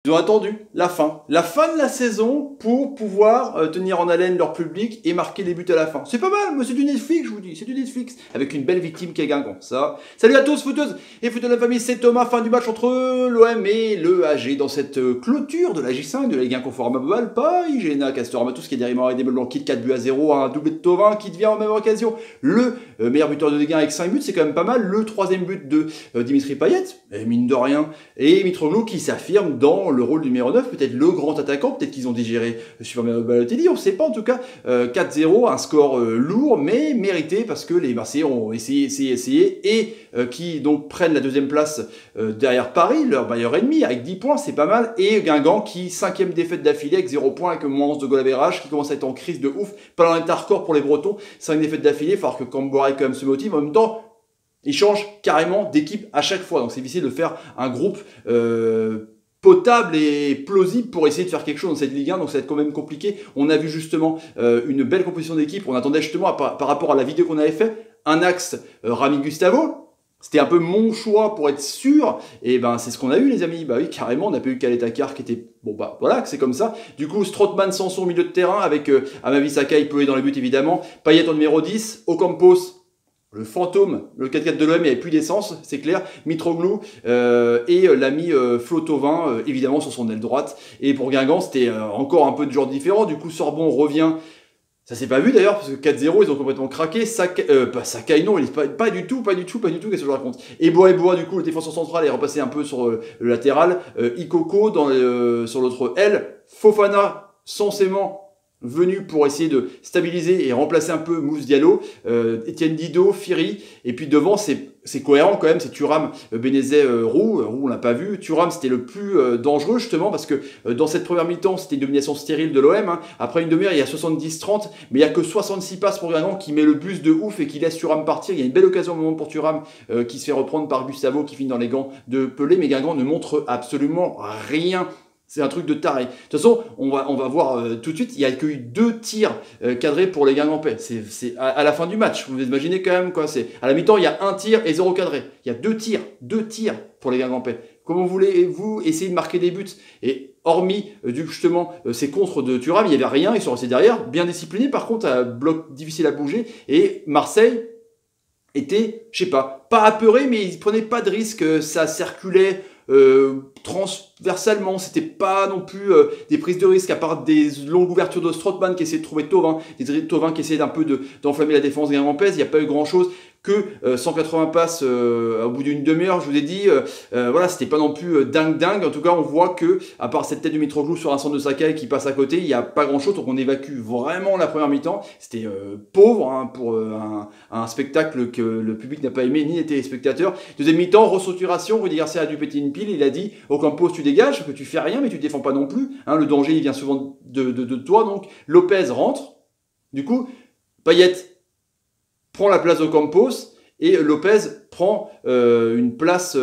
Ils ont attendu la fin de la saison pour pouvoir tenir en haleine leur public et marquer les buts à la fin. C'est pas mal, mais c'est du Netflix, je vous dis, c'est du Netflix. Avec une belle victime qui est Guingamp, ça. Salut à tous, footeuses et footeux de la famille, c'est Thomas, fin du match entre l'OM et le AG dans cette clôture de la J5, de la Ligue 1 conforme à Bobal, pas Igena, Castor, tout ce qui est derrière et des Blancs, quitte 4 buts à 0, un doublé de Tovin qui devient en même occasion le meilleur buteur de Ligue 1 avec 5 buts, c'est quand même pas mal. Le troisième but de Dimitri Payet, et mine de rien, et Mitroglou qui s'affirme dans le rôle numéro 9, peut-être le grand attaquant, peut-être qu'ils ont digéré Super Balotelli, on ne sait pas en tout cas. 4-0, un score lourd mais mérité parce que les Marseillais ont essayé et qui donc prennent la deuxième place derrière Paris, leur meilleur ennemi, avec 10 points, c'est pas mal, et Guingamp qui 5e défaite d'affilée avec 0 points avec moins 11 de goal average, qui commence à être en crise de ouf, planétaire record pour les Bretons, 5 défaites d'affilée, il va falloir que Camboré quand même se motive, en même temps il change carrément d'équipe à chaque fois, donc c'est difficile de faire un groupe potable et plausible pour essayer de faire quelque chose dans cette Ligue 1, donc ça va être quand même compliqué. On a vu justement une belle composition d'équipe, on attendait justement par rapport à la vidéo qu'on avait fait, un axe Rami Gustavo, c'était un peu mon choix pour être sûr, et ben c'est ce qu'on a eu les amis, bah oui carrément, on n'a pas eu Kaletakar qui était, bon bah voilà, c'est comme ça. Du coup Strootman Sanson au milieu de terrain avec Amavi Sakai, Pelé dans les buts évidemment, Payet en numéro 10, Ocampos, le fantôme, le 4-4 de l'OM, il n'y avait plus d'essence, c'est clair. Mitroglou et l'ami Flo Tovin, évidemment, sur son aile droite. Et pour Guingamp, c'était encore un peu de genre différent. Du coup, Sorbon revient. Ça s'est pas vu d'ailleurs, parce que 4-0, ils ont complètement craqué. Pas Sakai, non, il est pas du tout, qu'est-ce que je raconte. Eboa, du coup, le défenseur central est repassé un peu sur le latéral. Ikoko sur l'autre aile. Fofana, censément venu pour essayer de stabiliser et remplacer un peu Mousse Diallo, Etienne Didot, Firi, et puis devant c'est cohérent quand même, c'est Thuram, Benezet, Roux on l'a pas vu, Thuram c'était le plus dangereux justement parce que dans cette première mi-temps c'était une domination stérile de l'OM, hein. Après une demi-heure il y a 70-30, mais il y a que 66 passes pour Guingamp qui met le bus de ouf et qui laisse Thuram partir. Il y a une belle occasion au moment pour Thuram qui se fait reprendre par Gustavo qui finit dans les gants de Pelé, mais Guingamp ne montre absolument rien. C'est un truc de taré. De toute façon, on va voir tout de suite, il y a que eu 2 tirs cadrés pour les Guingampais. C'est à la fin du match. Vous imaginez quand même quoi. À la mi-temps, il y a 1 tir et 0 cadré. Il y a 2 tirs pour les Guingampais. Comment voulez-vous essayer de marquer des buts? Et hormis justement ces contres de Thuram, il n'y avait rien. Ils sont restés derrière, bien disciplinés. Par contre, un bloc difficile à bouger. Et Marseille était, je sais pas apeuré, mais ils prenaient pas de risque. Ça circulait transversalement, c'était pas non plus des prises de risque, à part des longues ouvertures de Strootman qui essayait de trouver Tovin, Tovin qui essayait d'un peu d'enflammer la défense guingampaise. Il n'y a pas eu grand chose que 180 passes au bout d'une demi-heure, je vous ai dit, voilà, c'était pas non plus dingue. En tout cas, on voit que, à part cette tête de Mitroglou sur un centre de Sakai qui passe à côté, il n'y a pas grand chose, donc on évacue vraiment la première mi-temps. C'était pauvre hein, pour un spectacle que le public n'a pas aimé, ni les téléspectateurs. Deuxième mi-temps, restructuration, Rudy Garcia a dû péter une pile, il a dit Ocampos tu dégages, que tu fais rien, mais tu défends pas non plus, hein, le danger il vient souvent de toi, donc Lopez rentre, du coup, Payet prend la place d'Ocampos et Lopez prend une place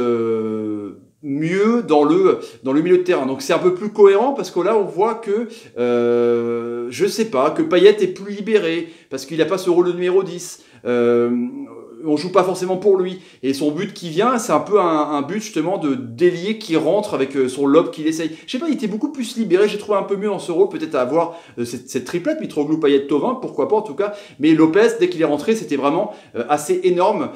mieux dans le milieu de terrain. Donc c'est un peu plus cohérent parce que là on voit que je sais pas, que Payet est plus libéré parce qu'il n'a pas ce rôle de numéro 10. On joue pas forcément pour lui. Et son but qui vient, c'est un peu un but justement de d'ailier qui rentre avec son lob qu'il essaye. Je sais pas, il était beaucoup plus libéré, j'ai trouvé un peu mieux dans ce rôle, peut-être à avoir cette triplette, Mitroglou, Payet, Tovin, pourquoi pas en tout cas. Mais Lopez, dès qu'il est rentré, c'était vraiment assez énorme.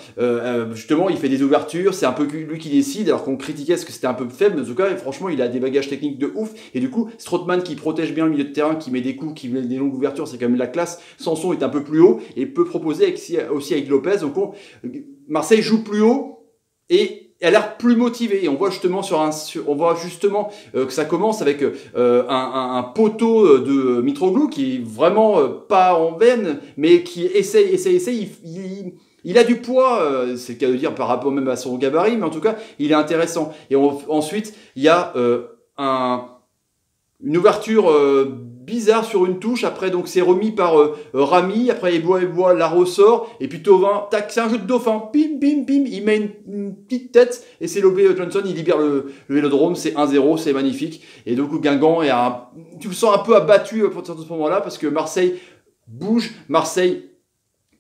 Justement, il fait des ouvertures, c'est un peu lui qui décide, alors qu'on critiquait ce que c'était un peu faible, mais en tout cas, franchement, il a des bagages techniques de ouf. Et du coup, Strootman qui protège bien le milieu de terrain, qui met des coups, qui met des longues ouvertures, c'est quand même la classe. Sanson est un peu plus haut et peut proposer aussi avec Lopez. Donc Marseille joue plus haut et elle a l'air plus motivée. Et on voit justement que ça commence avec un poteau de Mitroglou qui est vraiment pas en veine, mais qui essaye. Il a du poids, c'est le cas de dire par rapport même à son gabarit, mais en tout cas, il est intéressant. Et ensuite, il y a une ouverture bizarre sur une touche, après donc c'est remis par Rami, après Eboa la ressort, et puis Tovin, tac, c'est un jeu de dauphin, pim, il met une petite tête, et c'est Lobé Johnson, il libère le vélodrome, c'est 1-0, c'est magnifique, et donc Guingamp tu le sens un peu abattu à partir de ce moment-là, parce que Marseille bouge, Marseille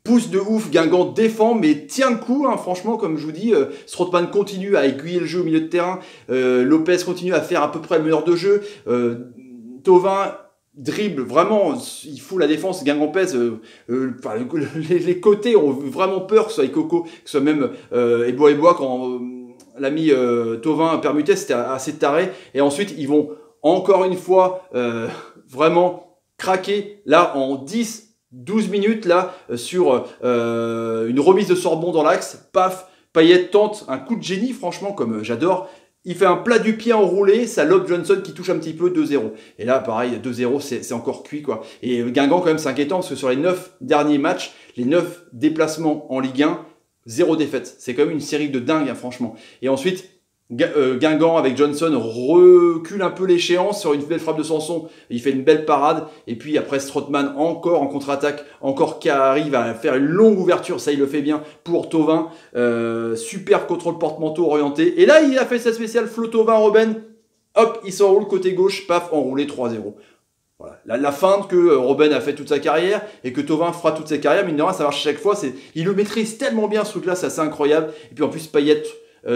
pousse de ouf, Guingamp défend, mais tient le coup, hein, franchement, comme je vous dis, Strootman continue à aiguiller le jeu au milieu de terrain, Lopez continue à faire à peu près le meneur de jeu, Thauvin dribble, vraiment, il fout la défense, Guingamp pèse, les côtés ont vraiment peur, que ce soit Ikoko, que ce soit même Eboa quand l'ami Thauvin permutait, c'était assez taré, et ensuite ils vont encore une fois vraiment craquer, là en 10-12 minutes là sur une remise de Sorbonne dans l'axe, paf, Payet tente un coup de génie, franchement, comme j'adore. Il fait un plat du pied enroulé, ça lobe Johnson qui touche un petit peu 2-0. Et là, pareil, 2-0, c'est encore cuit, quoi. Et Guingamp, quand même, c'est inquiétant parce que sur les 9 derniers matchs, les 9 déplacements en Ligue 1, 0 défaite. C'est quand même une série de dingue, hein, franchement. Et ensuite, Guingamp avec Johnson recule un peu l'échéance sur une belle frappe de Sanson, il fait une belle parade, et puis après Strootman encore en contre-attaque, encore qui arrive à faire une longue ouverture, ça il le fait bien pour Thauvin, super contrôle porte-manteau orienté, et là il a fait sa spéciale Flo Thauvin Robben, hop il s'enroule côté gauche, paf, enroulé 3-0. Voilà. La feinte que Robben a fait toute sa carrière et que Thauvin fera toute sa carrière, mine de rien ça marche chaque fois, il le maîtrise tellement bien ce truc là, c'est assez incroyable, et puis en plus Payet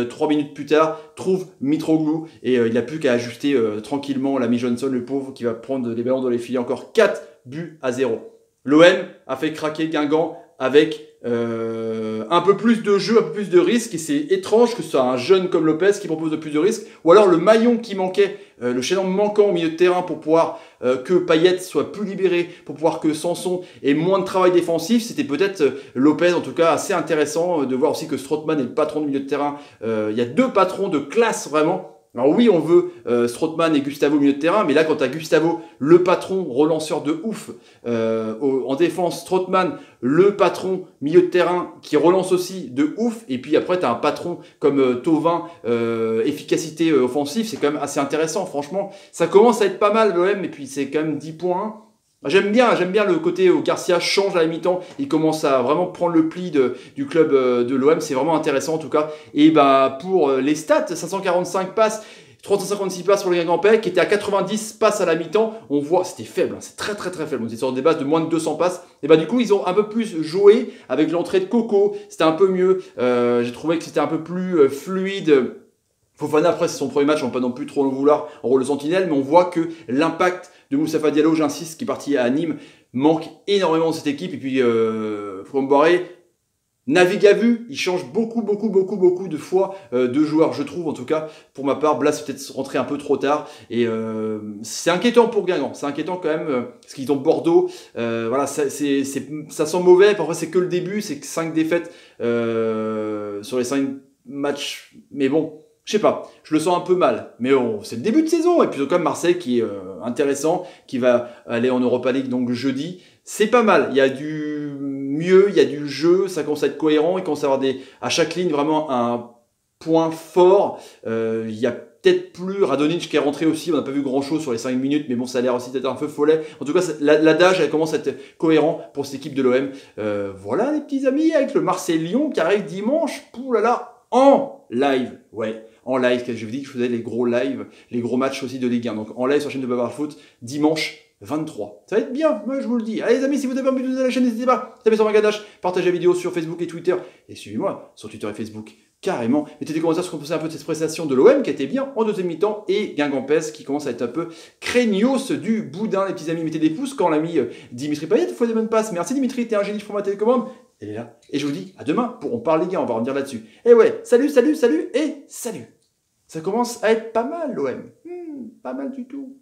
3 minutes plus tard, trouve Mitroglou et il n'a plus qu'à ajuster tranquillement l'ami Johnson, le pauvre, qui va prendre les ballons dans les filets. Encore 4-0. L'OM a fait craquer Guingamp avec un peu plus de jeu, un peu plus de risque, et c'est étrange que ce soit un jeune comme Lopez qui propose de plus de risques, ou alors le maillon qui manquait, le chaînon manquant au milieu de terrain pour pouvoir que Payet soit plus libéré, pour pouvoir que Sanson ait moins de travail défensif. C'était peut-être Lopez, en tout cas assez intéressant de voir aussi que Strootman est le patron de milieu de terrain. Il y a deux patrons de classe vraiment. Alors oui, on veut Strootman et Gustavo au milieu de terrain, mais là quand tu as Gustavo, le patron relanceur de ouf, en défense, Strootman, le patron milieu de terrain qui relance aussi de ouf, et puis après tu as un patron comme Thauvin, efficacité offensive, c'est quand même assez intéressant, franchement. Ça commence à être pas mal l'OM, et puis c'est quand même 10 points. J'aime bien le côté où Garcia change à la mi-temps, il commence à vraiment prendre le pli du club de l'OM, c'est vraiment intéressant en tout cas. Et bah pour les stats, 545 passes, 356 passes pour les Guingampais, qui était à 90 passes à la mi-temps, on voit, c'était faible, hein, c'est très faible, on était sur des bases de moins de 200 passes, et bah du coup ils ont un peu plus joué avec l'entrée de Coco, c'était un peu mieux, j'ai trouvé que c'était un peu plus fluide. Fofana, après c'est son premier match, on ne va pas non plus trop le vouloir en rôle de sentinelle, mais on voit que l'impact de Moustapha Diallo, j'insiste, qui est parti à Nîmes, manque énormément de cette équipe. Et puis Fomboiré navigue à vue, il change beaucoup de fois de joueurs, je trouve en tout cas. Pour ma part, Blas peut-être rentré un peu trop tard, et c'est inquiétant pour Guingamp, c'est inquiétant quand même, parce qu'ils ont Bordeaux, voilà, ça sent mauvais, parfois c'est que le début, c'est que 5 défaites sur les 5 matchs, mais bon, je sais pas, je le sens un peu mal, mais c'est le début de saison, et puis quand même Marseille qui est intéressant, qui va aller en Europa League donc jeudi, c'est pas mal, il y a du mieux, il y a du jeu, ça commence à être cohérent, il commence à avoir à chaque ligne vraiment un point fort, il y a peut-être plus Radonjic qui est rentré aussi, on n'a pas vu grand chose sur les 5 minutes, mais bon ça a l'air aussi d'être un peu follet, en tout cas l'adage elle commence à être cohérent pour cette équipe de l'OM, voilà les petits amis, avec le Marseille-Lyon qui arrive dimanche, poulala, en live, ouais. En live, je vous dis que je faisais les gros lives, les gros matchs aussi de Ligue 1. Donc en live sur la chaîne de Bavard Foot, dimanche 23. Ça va être bien, moi je vous le dis. Allez les amis, si vous avez envie de la chaîne, n'hésitez pas. Tapez sur Magadash, partagez la vidéo sur Facebook et Twitter. Et suivez-moi sur Twitter et Facebook, carrément. Mettez des commentaires sur ce qu'on pensait un peu de cette prestation de l'OM qui était bien en deuxième mi-temps. Et Guingampais qui commence à être un peu craignos du boudin. Les petits amis, mettez des pouces quand l'ami Dimitri Payet faut des bonnes passes. Merci Dimitri, t'es un génie pour ma télécommande. Elle est là. Et je vous dis à demain pour On parle Ligue 1, on va revenir là-dessus. Et ouais, salut et salut. Ça commence à être pas mal l'OM. Pas mal du tout.